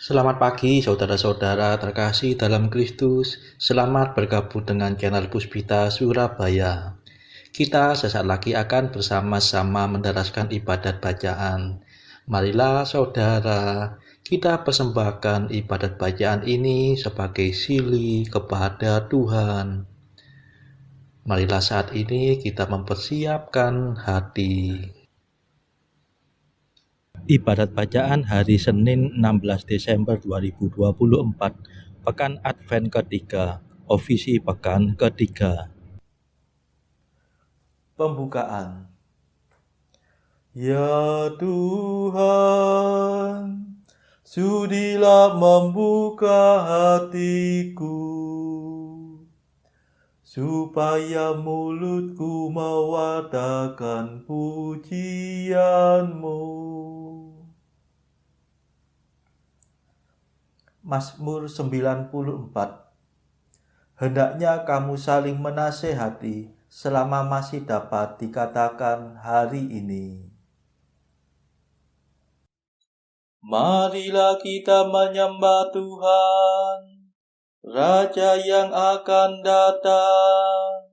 Selamat pagi saudara-saudara terkasih dalam Kristus. Selamat bergabung dengan channel Puspita Surabaya. Kita sesaat lagi akan bersama-sama menderaskan ibadat bacaan. Marilah saudara, kita persembahkan ibadat bacaan ini sebagai sili kepada Tuhan. Marilah saat ini kita mempersiapkan hati. Ibadat bacaan hari Senin 16 Desember 2024, Pekan Advent ketiga, Ofisi Pekan ketiga. Pembukaan. Ya Tuhan, sudilah membuka hatiku, supaya mulutku mewartakan pujian-Mu. Mazmur 94. Hendaknya kamu saling menasehati selama masih dapat dikatakan hari ini. Marilah kita menyembah Tuhan, Raja yang akan datang.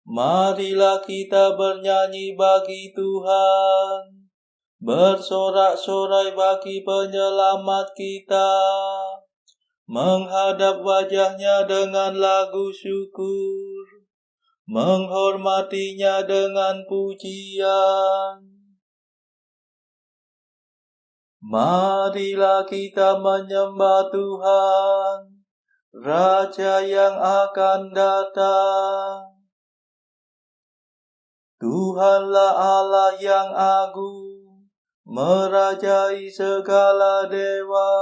Marilah kita bernyanyi bagi Tuhan, bersorak-sorai bagi penyelamat kita, menghadap wajahnya dengan lagu syukur, menghormatinya dengan pujian. Marilah kita menyembah Tuhan, Raja yang akan datang. Tuhanlah Allah yang agung, merajai segala dewa.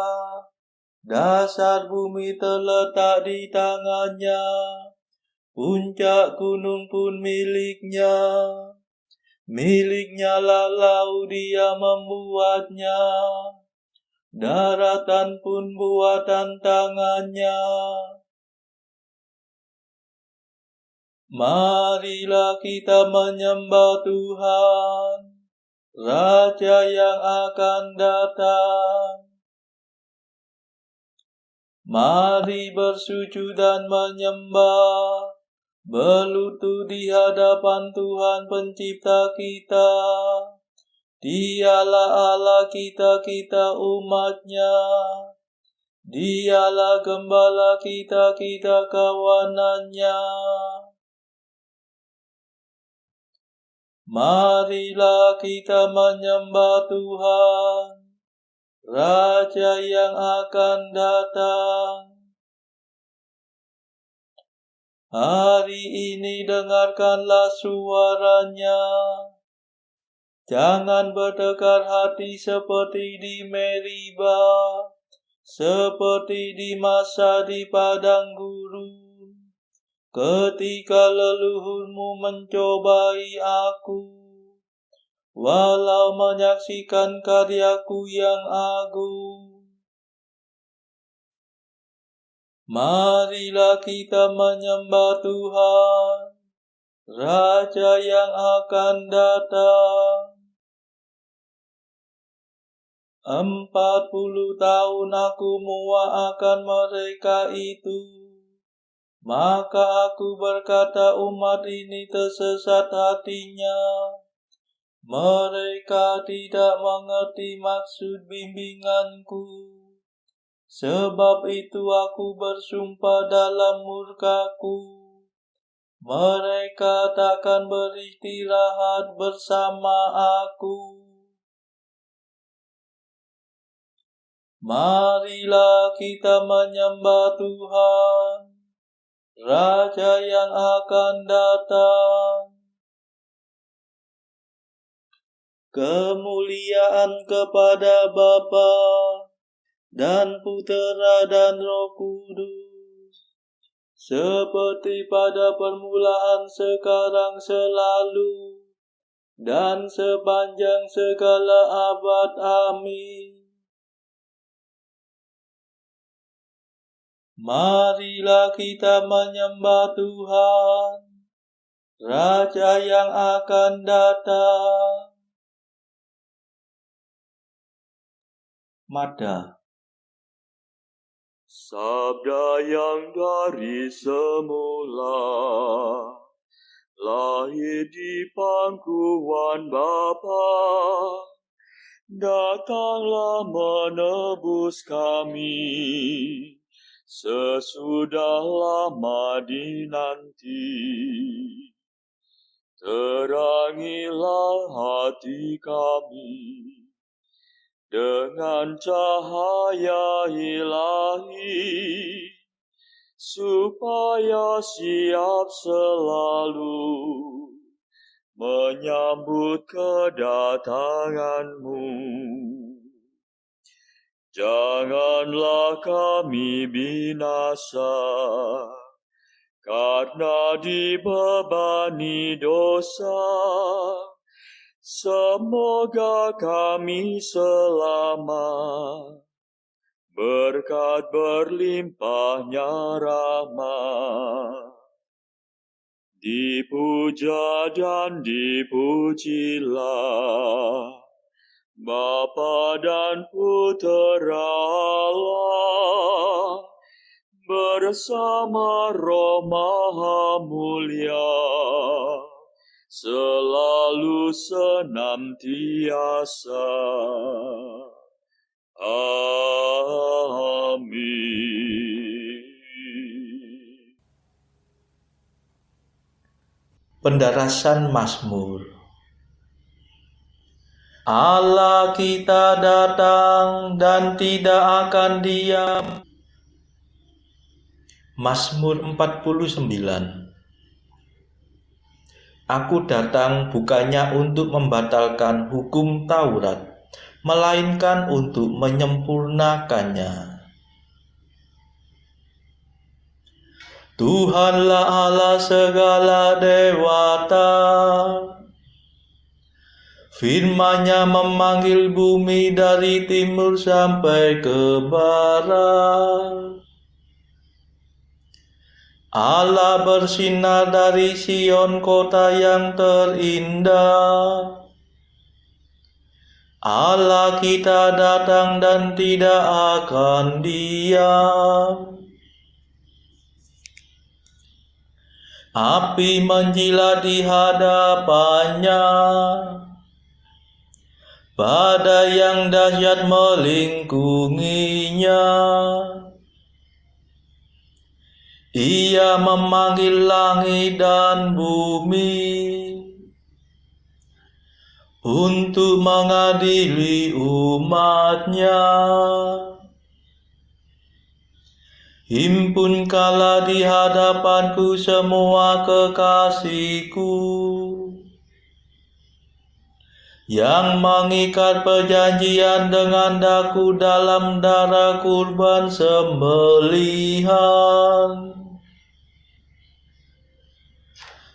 Dasar bumi terletak di tangannya, puncak gunung pun miliknya. Miliknya lah laut, dia membuatnya, daratan pun buatan tangannya. Marilah kita menyembah Tuhan, Raja yang akan datang. Mari bersujud dan menyembah, berlutut di hadapan Tuhan pencipta kita. Dialah Allah kita, kita umat-Nya. Dialah gembala kita, kita kawanan-Nya. Marilah kita menyembah Tuhan, Raja yang akan datang. Hari ini dengarkanlah suaranya. Jangan bertekar hati seperti di Meriba, seperti di masa di padang gurun, ketika leluhurmu mencobai aku, walau menyaksikan karyaku yang agung. Marilah kita menyembah Tuhan, Raja yang akan datang. 40 tahun aku muak akan mereka itu. Maka aku berkata, umat ini tersesat hatinya. Mereka tidak mengerti maksud bimbinganku. Sebab itu aku bersumpah dalam murkaku, mereka takkan beristirahat bersama aku. Marilah kita menyembah Tuhan, Raja yang akan datang. Kemuliaan kepada Bapa dan Putera dan Roh Kudus, seperti pada permulaan, sekarang, selalu, dan sepanjang segala abad. Amin. Marilah kita menyembah Tuhan, Raja yang akan datang. Mada. Sabda yang dari semula lahir di pangkuan Bapa, datanglah menebus kami sesudah lama dinanti. Terangilah hati kami dengan cahaya ilahi, supaya siap selalu menyambut kedatangan-Mu. Janganlah kami binasa karena dibebani dosa. Semoga kami selamat berkat berlimpahnya rahmat. Dipuja dan dipujilah Bapa dan Putera Allah bersama Roh Maha Mulia, selalu senantiasa. Amin. Pendarasan Mazmur. Allah kita datang dan tidak akan diam. Mazmur 49. Aku datang bukannya untuk membatalkan hukum Taurat, melainkan untuk menyempurnakannya. Tuhanlah Allah segala dewata, firman-Nya memanggil bumi dari timur sampai ke barat. Allah bersinar dari Sion, kota yang terindah. Allah kita datang dan tidak akan diam. Api menjilat di hadapannya, badai yang dahsyat melingkunginya. Ia memanggil langit dan bumi untuk mengadili umat-Nya. Himpunkanlah di hadapanku semua kekasihku, yang mengikat perjanjian dengan daku dalam darah kurban sembelihan.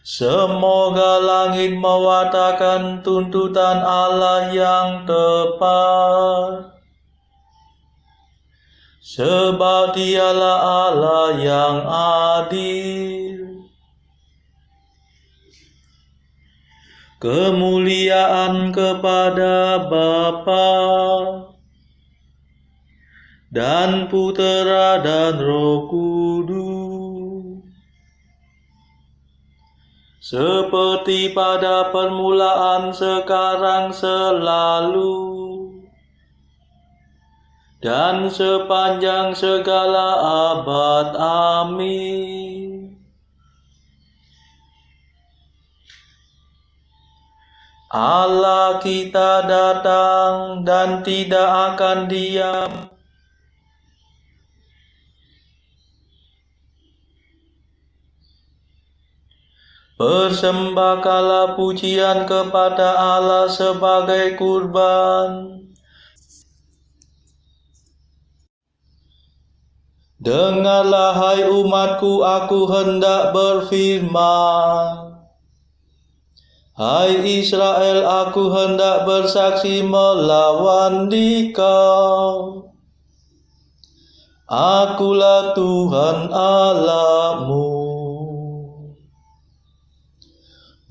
Semoga langit mewartakan tuntutan Allah yang tepat, sebab Dialah Allah yang adil. Kemuliaan kepada Bapa dan Putera dan Roh Kudus, seperti pada permulaan, sekarang, selalu, dan sepanjang segala abad. Amin. Allah kita datang dan tidak akan diam. Persembahkanlah pujian kepada Allah sebagai kurban. Dengarlah hai umatku, aku hendak berfirman. Hai Israel, aku hendak bersaksi melawan dikau. Akulah Tuhan Allahmu.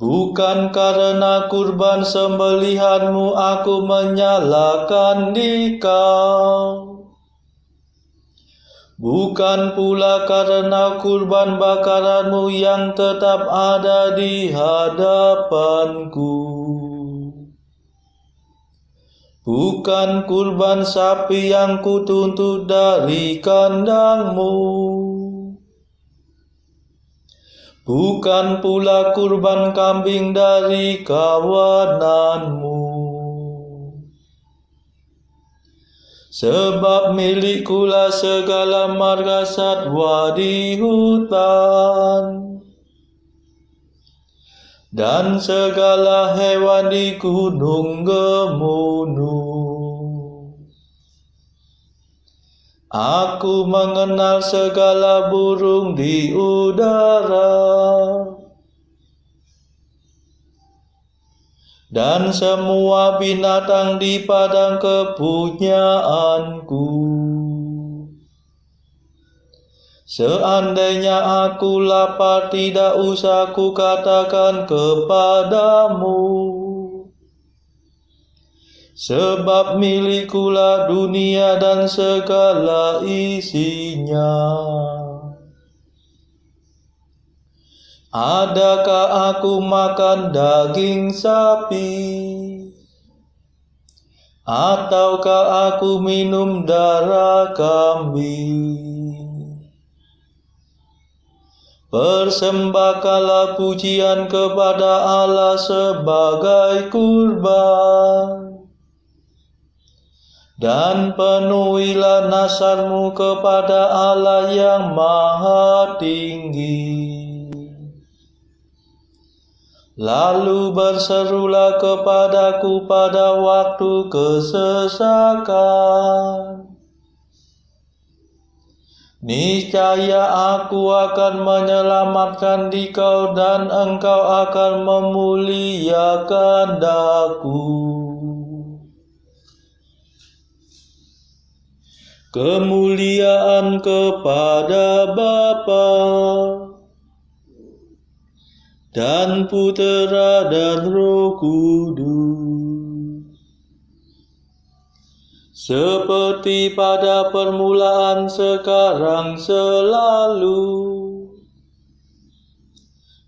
Bukan karena kurban sembelihanmu aku menyalahkan dikau. bukan pula karena kurban bakaranmu yang tetap ada di hadapanku. Bukan kurban sapi yang kutuntut dari kandangmu, bukan pula kurban kambing dari kawananmu. Sebab milikkulah segala marga satwa di hutan, dan segala hewan di gunung gemunung. Aku mengenal segala burung di udara, dan semua binatang di padang kepunyaanku. Seandainya aku lapar, tidak usah ku katakan kepadamu, sebab milikkulah dunia dan segala isinya. Adakah aku makan daging sapi, ataukah aku minum darah kambing? Persembahkanlah pujian kepada Allah sebagai kurban, dan penuhilah nazarmu kepada Allah yang Maha Tinggi. Lalu berserulah kepadaku pada waktu kesesakan. Niscaya aku akan menyelamatkan dikau, dan engkau akan memuliakan Aku. Kemuliaan kepada Bapa dan Putera dan Roh Kudus, seperti pada permulaan, sekarang, selalu,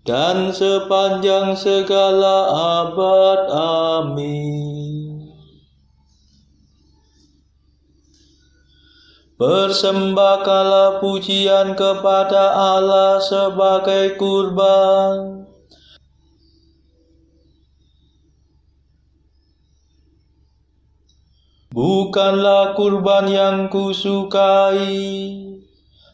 dan sepanjang segala abad. Amin. Persembahkanlah pujian kepada Allah sebagai kurban, bukanlah kurban yang kusukai,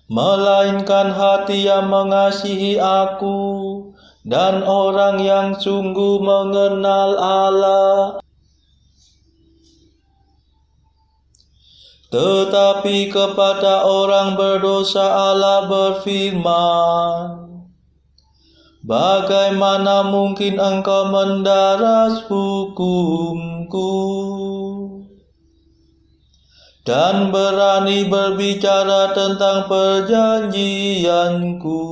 melainkan hati yang mengasihi Aku, dan orang yang sungguh mengenal Allah. Tetapi kepada orang berdosa Allah berfirman, bagaimana mungkin engkau mendaras hukumku, dan berani berbicara tentang perjanjianku?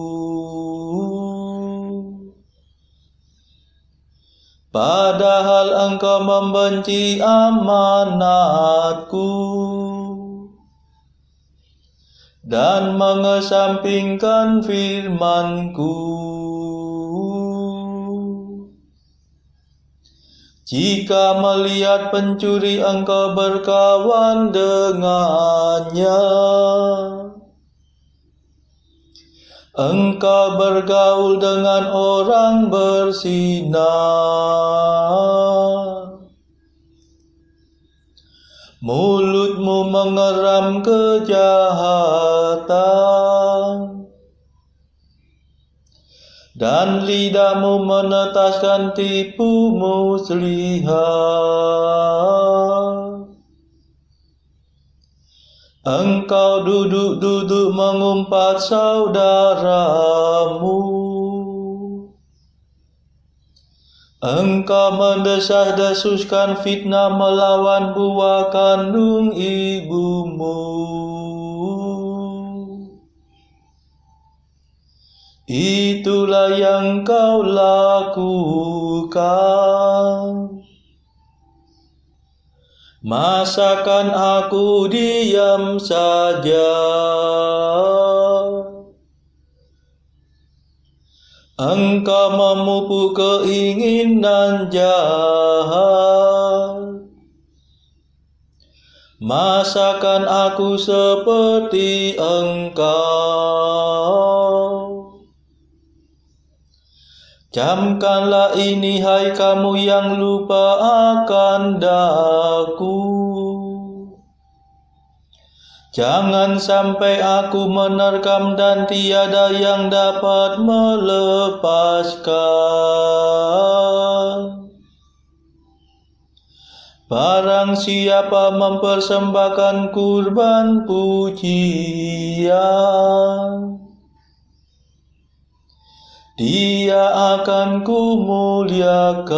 Padahal engkau membenci amanatku, dan mengesampingkan firman-Ku. Jika melihat pencuri engkau berkawan dengannya, engkau bergaul dengan orang berzina. Mulutmu mengeram kejahatan, dan lidahmu menetaskan tipu muslihat. Engkau duduk-duduk mengumpat saudaramu, engkau mendesas-desuskan fitnah melawan buah kandung ibumu. Itulah yang kau lakukan, Masakan aku diam saja? Engkau memupuk keinginan jahat. Masakan aku seperti engkau? Camkanlah ini, hai kamu yang lupa akan daku. Jangan sampai aku menerkam dan tiada yang dapat melepaskan. Barang siapa mempersembahkan kurban pujian, Dia akan kumuliakan.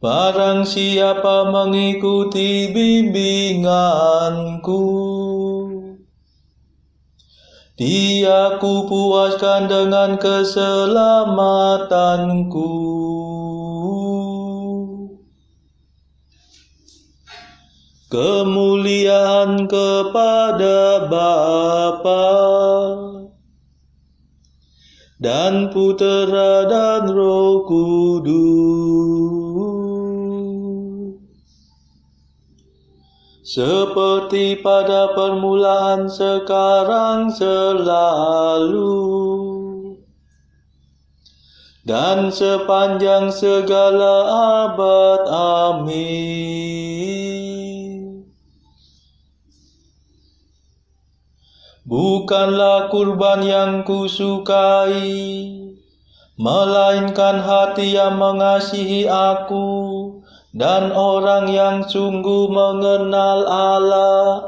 Barang siapa mengikuti bimbinganku, Dia kupuaskan dengan keselamatanku. Kemuliaan kepada Bapa dan Putera dan Roh Kudus, seperti pada permulaan, sekarang, selalu, dan sepanjang segala abad. Amin. Bukanlah kurban yang kusukai, melainkan hati yang mengasihi aku dan orang yang sungguh mengenal Allah.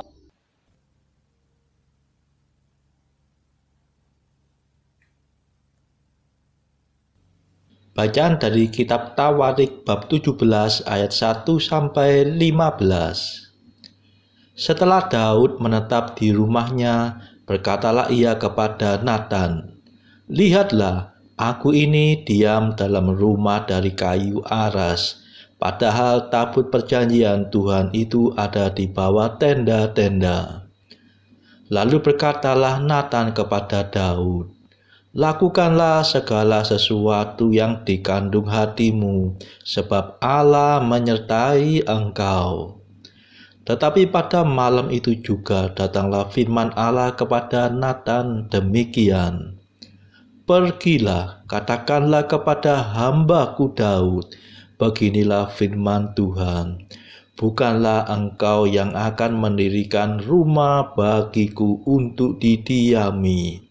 Bacaan dari kitab Tawarik bab 17 ayat 1 sampai 15. Setelah Daud menetap di rumahnya, berkatalah ia kepada Natan, "Lihatlah, aku ini diam dalam rumah dari kayu aras, padahal tabut perjanjian Tuhan itu ada di bawah tenda-tenda." Lalu berkatalah Natan kepada Daud, "Lakukanlah segala sesuatu yang dikandung hatimu, sebab Allah menyertai engkau." Tetapi pada malam itu juga datanglah firman Allah kepada Natan demikian, "Pergilah, katakanlah kepada hamba-Ku Daud, beginilah firman Tuhan, bukanlah engkau yang akan mendirikan rumah bagiku untuk didiami.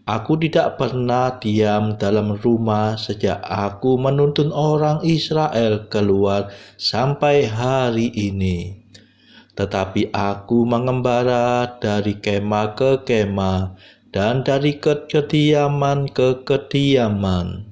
Aku tidak pernah diam dalam rumah sejak aku menuntun orang Israel keluar sampai hari ini. Tetapi aku mengembara dari kemah ke kemah dan dari kediaman ke kediaman.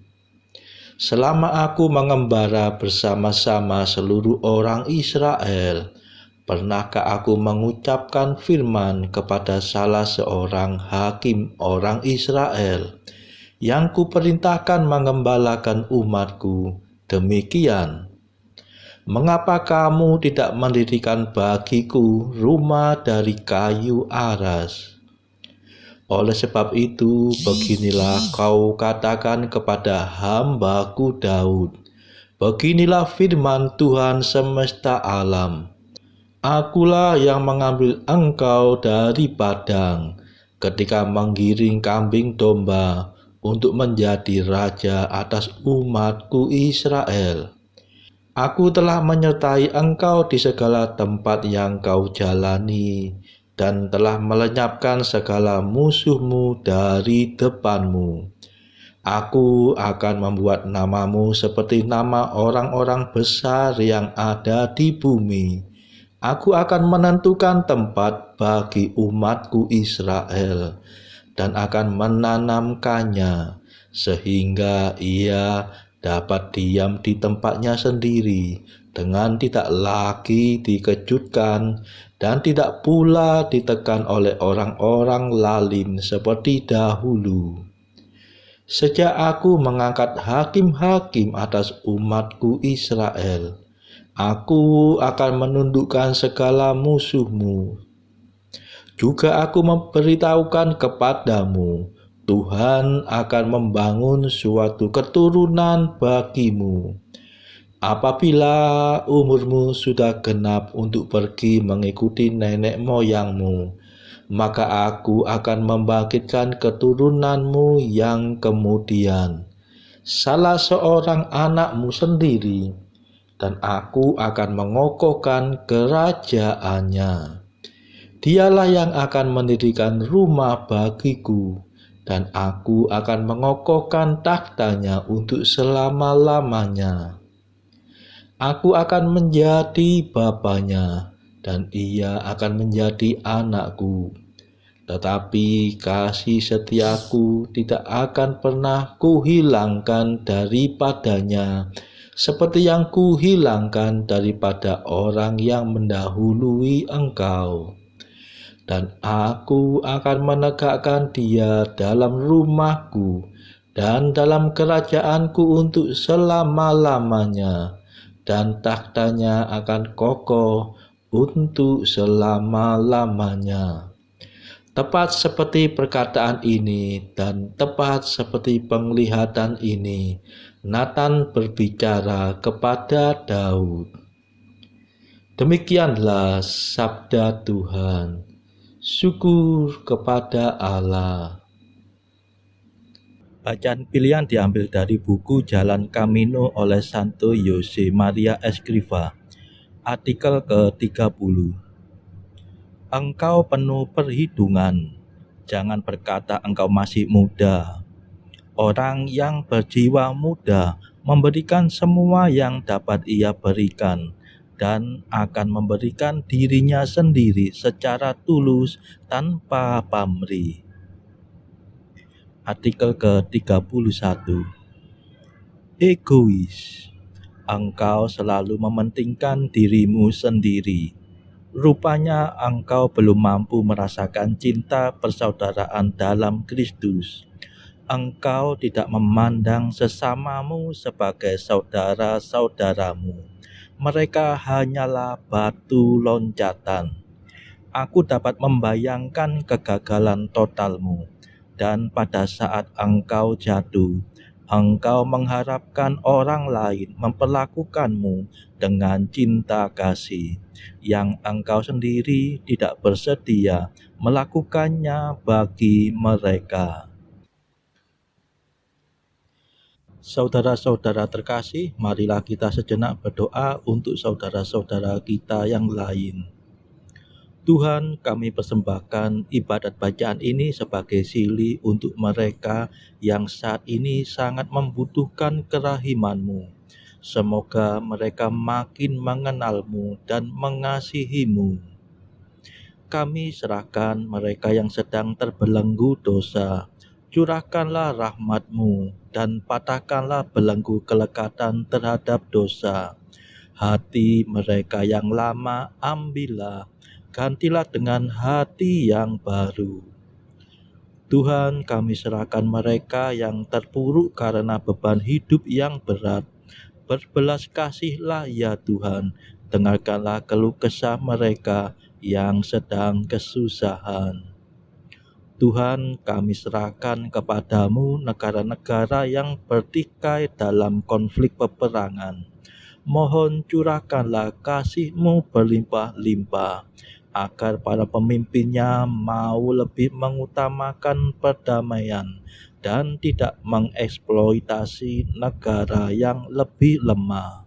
Selama aku mengembara bersama-sama seluruh orang Israel, pernahkah aku mengucapkan firman kepada salah seorang hakim orang Israel yang kuperintahkan mengembalakan umatku demikian? Mengapa kamu tidak mendirikan bagiku rumah dari kayu aras? Oleh sebab itu, beginilah kau katakan kepada hamba-Ku Daud, beginilah firman Tuhan semesta alam. Akulah yang mengambil engkau dari padang ketika menggiring kambing domba untuk menjadi raja atas umatku Israel. Aku telah menyertai engkau di segala tempat yang kau jalani dan telah melenyapkan segala musuhmu dari depanmu. Aku akan membuat namamu seperti nama orang-orang besar yang ada di bumi. Aku akan menentukan tempat bagi umatku Israel dan akan menanamkannya sehingga ia dapat diam di tempatnya sendiri dengan tidak lagi dikejutkan dan tidak pula ditekan oleh orang-orang lalim seperti dahulu. Sejak aku mengangkat hakim-hakim atas umatku Israel, aku akan menundukkan segala musuhmu. Juga aku memberitahukan kepadamu, Tuhan akan membangun suatu keturunan bagimu. Apabila umurmu sudah genap untuk pergi mengikuti nenek moyangmu, maka aku akan membangkitkan keturunanmu yang kemudian, salah seorang anakmu sendiri, dan aku akan mengokohkan kerajaannya. Dialah yang akan mendirikan rumah bagiku, dan aku akan mengokohkan takhtanya untuk selama-lamanya. Aku akan menjadi bapaknya, dan ia akan menjadi anakku. Tetapi kasih setiaku tidak akan pernah kuhilangkan daripadanya, seperti yang kuhilangkan daripada orang yang mendahului engkau. Dan aku akan menegakkan dia dalam rumahku dan dalam kerajaanku untuk selama-lamanya, dan takhtanya akan kokoh untuk selama-lamanya. Tepat seperti perkataan ini dan tepat seperti penglihatan ini, Nathan berbicara kepada Daud. Demikianlah sabda Tuhan. Syukur kepada Allah. Bacaan pilihan diambil dari buku Jalan Camino oleh Santo Jose Maria Escrivá. Artikel ke-30. Engkau penuh perhitungan. Jangan berkata engkau masih muda. Orang yang berjiwa muda memberikan semua yang dapat ia berikan, dan akan memberikan dirinya sendiri secara tulus tanpa pamrih. Artikel ke-31. Egois. Engkau selalu mementingkan dirimu sendiri. Rupanya engkau belum mampu merasakan cinta persaudaraan dalam Kristus. Engkau tidak memandang sesamamu sebagai saudara-saudaramu. Mereka hanyalah batu loncatan. Aku dapat membayangkan kegagalan totalmu, dan pada saat engkau jatuh, engkau mengharapkan orang lain memperlakukanmu dengan cinta kasih, yang engkau sendiri tidak bersedia melakukannya bagi mereka. Saudara-saudara terkasih, marilah kita sejenak berdoa untuk saudara-saudara kita yang lain. Tuhan, kami persembahkan ibadat bacaan ini sebagai silih untuk mereka yang saat ini sangat membutuhkan kerahiman-Mu. Semoga mereka makin mengenal-Mu dan mengasihi-Mu. Kami serahkan mereka yang sedang terbelenggu dosa. Curahkanlah rahmat-Mu dan patahkanlah belenggu kelekatan terhadap dosa. Hati mereka yang lama ambillah, gantilah dengan hati yang baru. Tuhan, kami serahkan mereka yang terpuruk karena beban hidup yang berat. Berbelas kasihlah ya Tuhan, dengarkanlah keluh kesah mereka yang sedang kesusahan. Tuhan, kami serahkan kepadamu negara-negara yang bertikai dalam konflik peperangan. Mohon curahkanlah kasih-Mu berlimpah-limpah, agar para pemimpinnya mau lebih mengutamakan perdamaian dan tidak mengeksploitasi negara yang lebih lemah.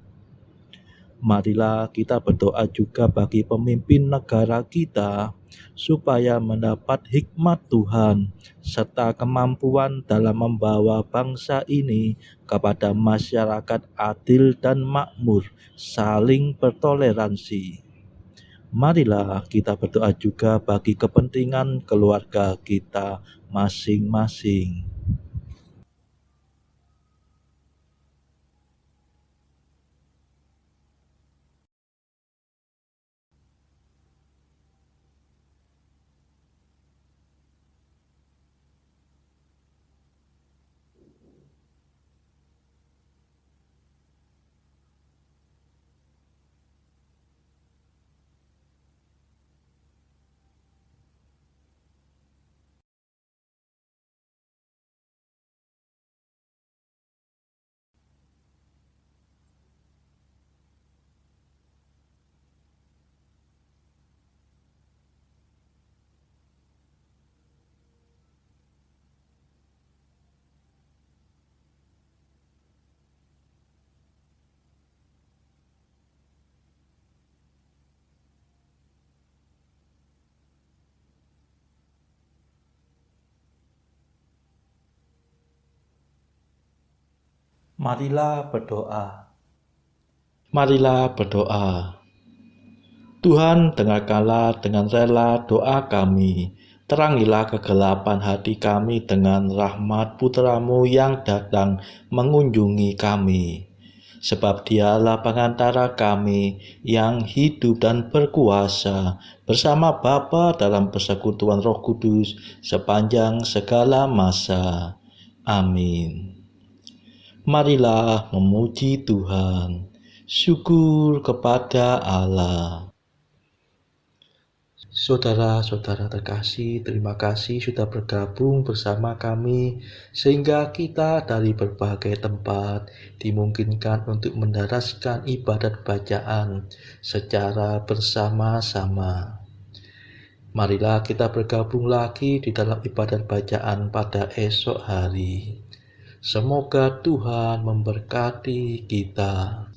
Marilah kita berdoa juga bagi pemimpin negara kita, supaya mendapat hikmat Tuhan, serta kemampuan dalam membawa bangsa ini kepada masyarakat adil dan makmur, saling bertoleransi. Marilah kita berdoa juga bagi kepentingan keluarga kita masing-masing. Marilah berdoa. Marilah berdoa. Tuhan, dengarkanlah dengan rela doa kami. Terangilah kegelapan hati kami dengan rahmat Putra-Mu yang datang mengunjungi kami. Sebab Dialah pengantara kami yang hidup dan berkuasa bersama Bapa dalam persekutuan Roh Kudus sepanjang segala masa. Amin. Marilah memuji Tuhan. Syukur kepada Allah. Saudara-saudara terkasih, terima kasih sudah bergabung bersama kami sehingga kita dari berbagai tempat dimungkinkan untuk mendaraskan ibadat bacaan secara bersama-sama. Marilah kita bergabung lagi di dalam ibadat bacaan pada esok hari. Semoga Tuhan memberkati kita.